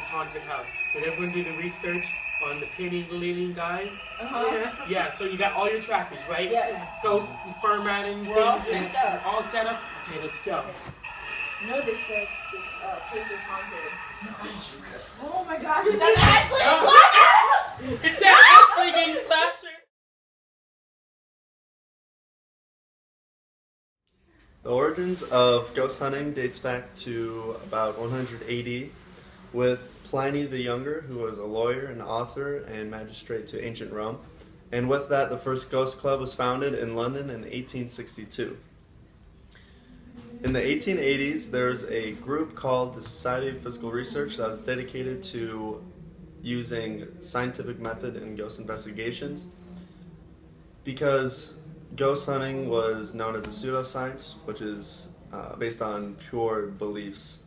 haunted house. Did everyone do the research on the penny-leaning guy? Uh-huh. Yeah, so you got all your trackers, right? Yes. Ghost formatting things. We're all set up. All set up? Okay, let's go. No, they said this place was haunted. No, oh my gosh, is that the Ashley slasher? It's that Ashley getting slasher! The origins of ghost hunting dates back to about 180 with Pliny the Younger, who was a lawyer, an author, and magistrate to ancient Rome. And with that, the first ghost club was founded in London in 1862. In the 1880s, there was a group called the Society of Physical Research that was dedicated to using scientific method in ghost investigations. Because ghost hunting was known as a pseudoscience, which is based on pure beliefs.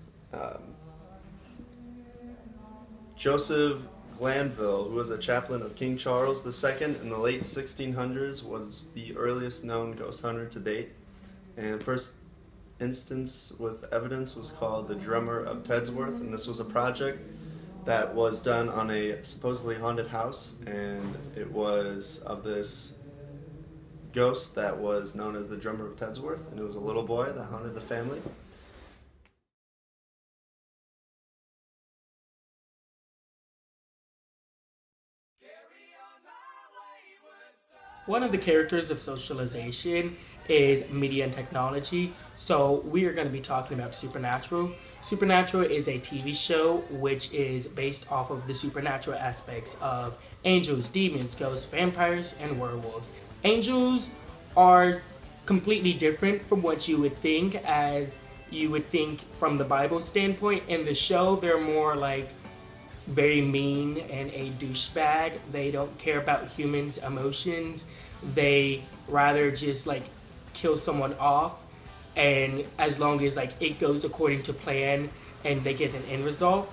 Joseph Glanville, who was a chaplain of King Charles II in the late 1600s, was the earliest known ghost hunter to date. And first instance with evidence was called the Drummer of Tedsworth, and this was a project that was done on a supposedly haunted house, and it was of this ghost that was known as the Drummer of Tedsworth, and it was a little boy that haunted the family. One of the characters of socialization is media and technology, so we are going to be talking about Supernatural. Supernatural is a TV show which is based off of the supernatural aspects of angels, demons, ghosts, vampires, and werewolves. Angels are completely different from what you would think, as you would think from the Bible standpoint. In the show, they're more like very mean and a douchebag. They don't care about humans' emotions. They rather just like kill someone off, and as long as like it goes according to plan and they get an end result.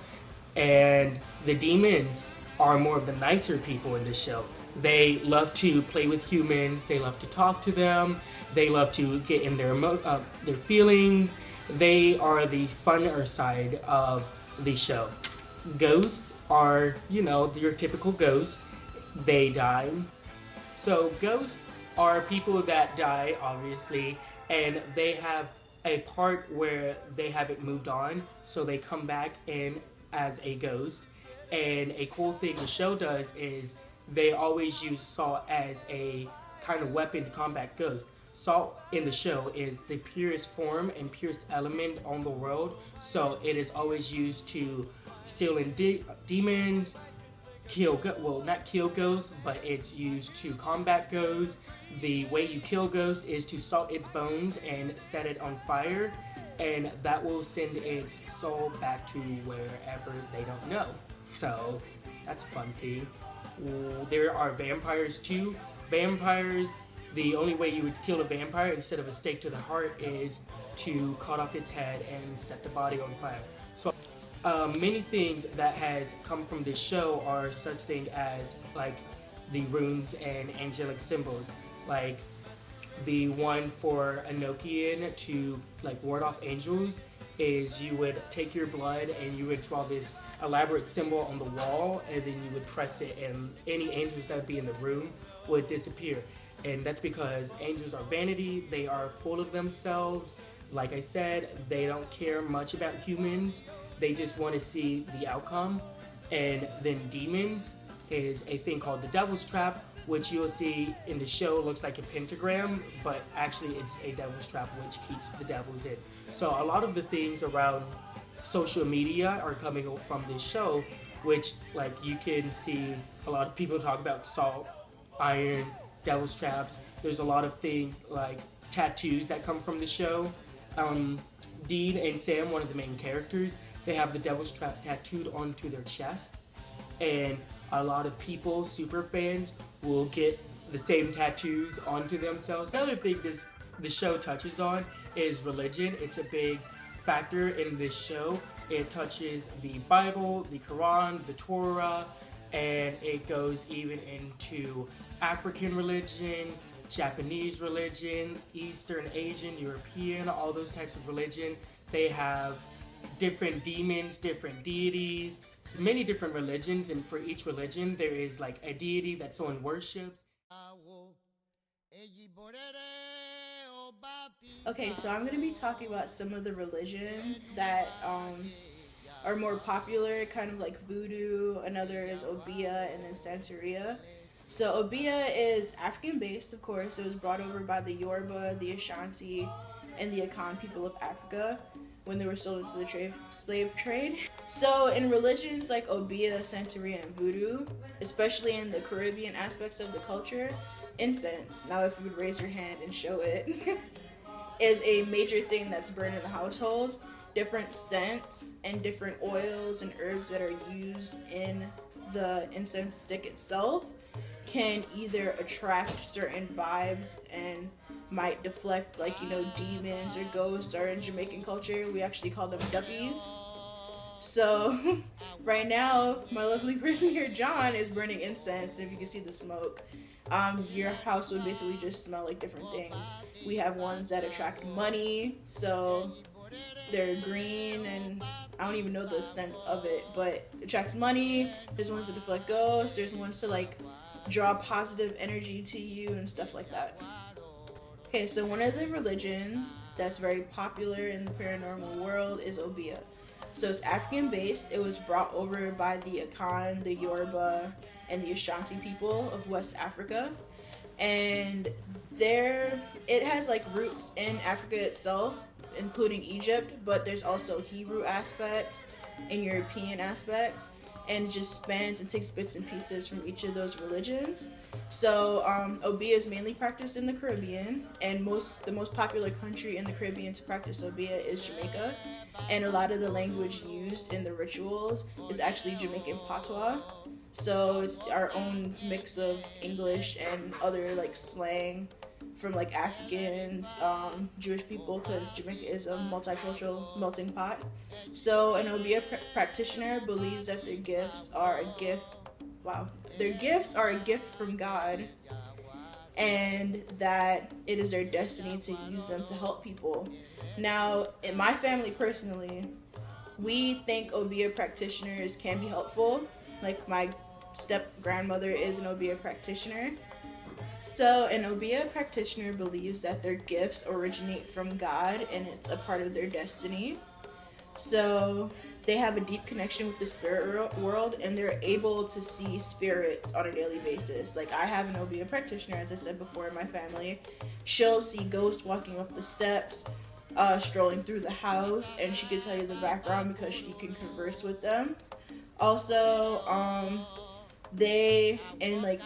And the demons are more of the nicer people in the show. They love to play with humans. They love to talk to them. They love to get in their feelings. They are the funner side of the show. Ghosts are, you know, your typical ghosts. They die. So ghosts are people that die, obviously, and they have a part where they haven't moved on, so they come back in as a ghost. And a cool thing the show does is they always use salt as a kind of weapon to combat ghosts. Salt in the show is the purest form and purest element on the world, so it is always used to seal in demons, not kill ghosts, but it's used to combat ghosts. The way you kill ghosts is to salt its bones and set it on fire, and that will send its soul back to wherever they don't know. So that's a fun thing. There are vampires too. Vampires, the only way you would kill a vampire instead of a stake to the heart is to cut off its head and set the body on fire. So many things that has come from this show are such things as like the runes and angelic symbols. Like the one for Enochian to like ward off angels is you would take your blood and you would draw this elaborate symbol on the wall, and then you would press it, and any angels that would be in the room would disappear. And that's because angels are vanity. They are full of themselves. Like I said, they don't care much about humans. They just want to see the outcome. And then demons is a thing called the devil's trap, which you'll see in the show looks like a pentagram, but actually it's a devil's trap which keeps the devils in. So a lot of the things around social media are coming from this show, which like you can see a lot of people talk about salt, iron, devil's traps. There's a lot of things like tattoos that come from the show. Dean and Sam, one of the main characters, they have the devil's trap tattooed onto their chest, and a lot of people, super fans, will get the same tattoos onto themselves. Another thing the show touches on is religion. It's a big factor in this show. It touches the Bible, the Quran, the Torah, and it goes even into African religion, Japanese religion, Eastern, Asian, European, all those types of religion. They have different demons, different deities, many different religions, and for each religion there is like a deity that someone worships. Okay, so I'm going to be talking about some of the religions that are more popular, kind of like voodoo. Another is Obeah, and then Santeria. So Obeah is African based, of course. It was brought over by the Yoruba, the Ashanti, and the Akan people of Africa when they were sold into the slave trade. So in religions like Obeah, Santeria, and voodoo, especially in the Caribbean aspects of the culture, incense, now if you would raise your hand and show it, is a major thing that's burned in the household. Different scents and different oils and herbs that are used in the incense stick itself can either attract certain vibes and might deflect, like, demons or ghosts, or in Jamaican culture we actually call them duckies. So right now my lovely person here, John, is burning incense, and if you can see the smoke, your house would basically just smell like different things. We have ones that attract money, so they're green, and I don't even know the sense of it, but it attracts money. There's ones that deflect ghosts. There's ones to like draw positive energy to you and stuff like that. Okay, so one of the religions that's very popular in the paranormal world is Obeah. So it's African based. It was brought over by the Akan, the Yoruba, and the Ashanti people of West Africa. And it has like roots in Africa itself, including Egypt, but there's also Hebrew aspects and European aspects, and it just spans and takes bits and pieces from each of those religions. So Obeah is mainly practiced in the Caribbean, and the most popular country in the Caribbean to practice Obeah is Jamaica, and a lot of the language used in the rituals is actually Jamaican patois. So it's our own mix of English and other like slang from like Africans, Jewish people, because Jamaica is a multicultural melting pot. So an Obeah practitioner believes that their gifts are a gift. Wow, their gifts are a gift from God, and that it is their destiny to use them to help people. Now, in my family personally, we think Obeah practitioners can be helpful. Like my step grandmother is an Obeah practitioner. So an Obeah practitioner believes that their gifts originate from God and it's a part of their destiny. So they have a deep connection with the spirit world, and they're able to see spirits on a daily basis. Like I have an Obeah practitioner, as I said before, in my family. She'll see ghosts walking up the steps, strolling through the house, and she can tell you the background because she can converse with them. Also, they in like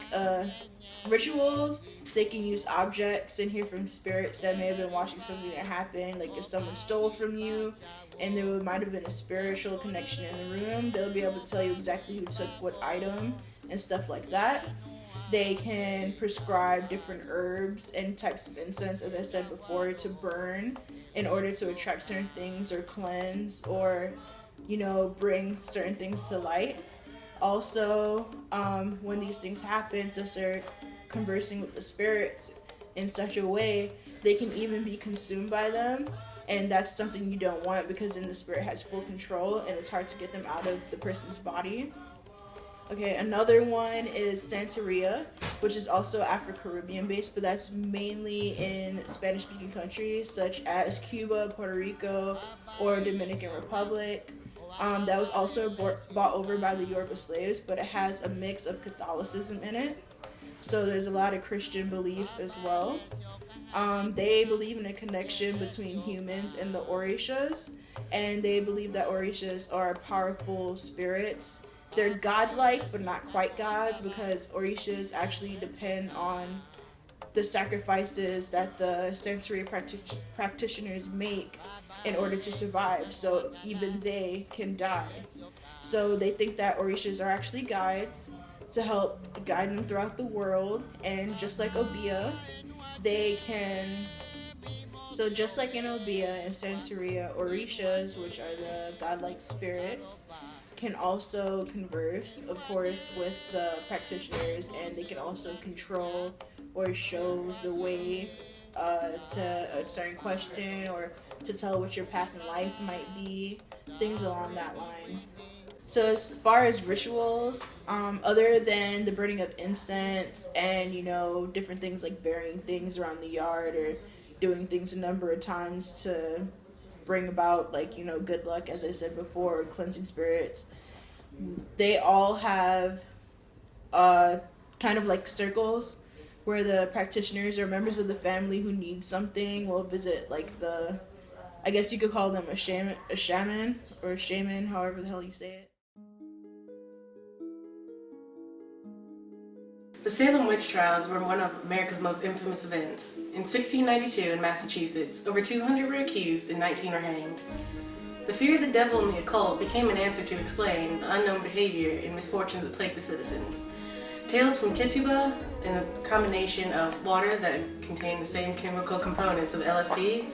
rituals, they can use objects and hear from spirits that may have been watching something that happened. Like if someone stole from you and there might have been a spiritual connection in the room, they'll be able to tell you exactly who took what item and stuff like that. They can prescribe different herbs and types of incense, as I said before, to burn in order to attract certain things or cleanse or, bring certain things to light. Also, when these things happen, since they're conversing with the spirits in such a way, they can even be consumed by them, and that's something you don't want because then the spirit has full control and it's hard to get them out of the person's body. Okay, another one is Santeria, which is also Afro-Caribbean based, but that's mainly in Spanish-speaking countries such as Cuba, Puerto Rico, or Dominican Republic. That was also bought over by the Yoruba slaves, but it has a mix of Catholicism in it. So there's a lot of Christian beliefs as well. They believe in a connection between humans and the Orishas, and they believe that Orishas are powerful spirits. They're godlike, but not quite gods, because Orishas actually depend on the sacrifices that the Santeria practitioners make in order to survive. So even they can die. So they think that Orishas are actually guides to help guide them throughout the world. And just like Obeah, just like in Obeah and Santeria, Orishas, which are the godlike spirits, can also converse, of course, with the practitioners, and they can also control or show the way to a certain question or to tell what your path in life might be, things along that line. So as far as rituals, other than the burning of incense and, different things like burying things around the yard or doing things a number of times to bring about good luck, as I said before, or cleansing spirits, they all have kind of like circles where the practitioners or members of the family who need something will visit I guess you could call them a shaman or a shaman, however the hell you say it. The Salem witch trials were one of America's most infamous events. In 1692 in Massachusetts, over 200 were accused and 19 were hanged. The fear of the devil and the occult became an answer to explain the unknown behavior and misfortunes that plagued the citizens. Tales from Tituba, in a combination of water that contained the same chemical components of LSD,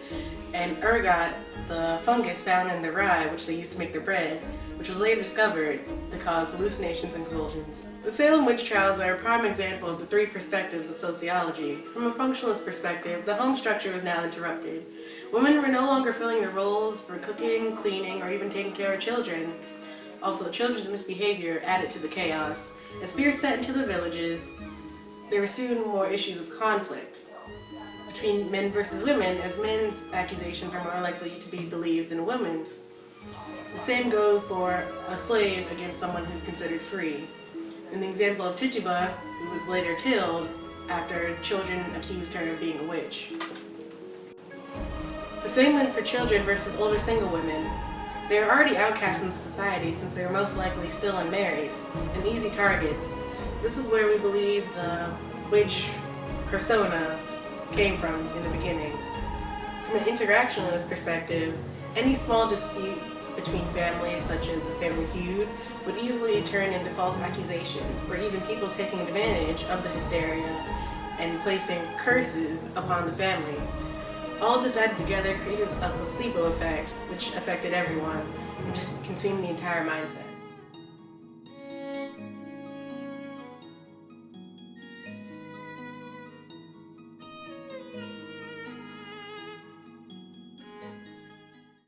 and ergot, the fungus found in the rye which they used to make their bread, which was later discovered to cause hallucinations and convulsions. The Salem witch trials are a prime example of the three perspectives of sociology. From a functionalist perspective, the home structure was now interrupted. Women were no longer filling their roles for cooking, cleaning, or even taking care of children. Also, children's misbehavior added to the chaos. As fear set into the villages, there were soon more issues of conflict between men versus women, as men's accusations are more likely to be believed than women's. The same goes for a slave against someone who's considered free. In the example of Tituba, who was later killed after children accused her of being a witch. The same went for children versus older single women. They are already outcasts in society since they are most likely still unmarried and easy targets. This is where we believe the witch persona came from in the beginning. From an interactionalist perspective, any small dispute between families, such as a family feud, would easily turn into false accusations, or even people taking advantage of the hysteria and placing curses upon the families. All of this added together created a placebo effect, which affected everyone and just consumed the entire mindset.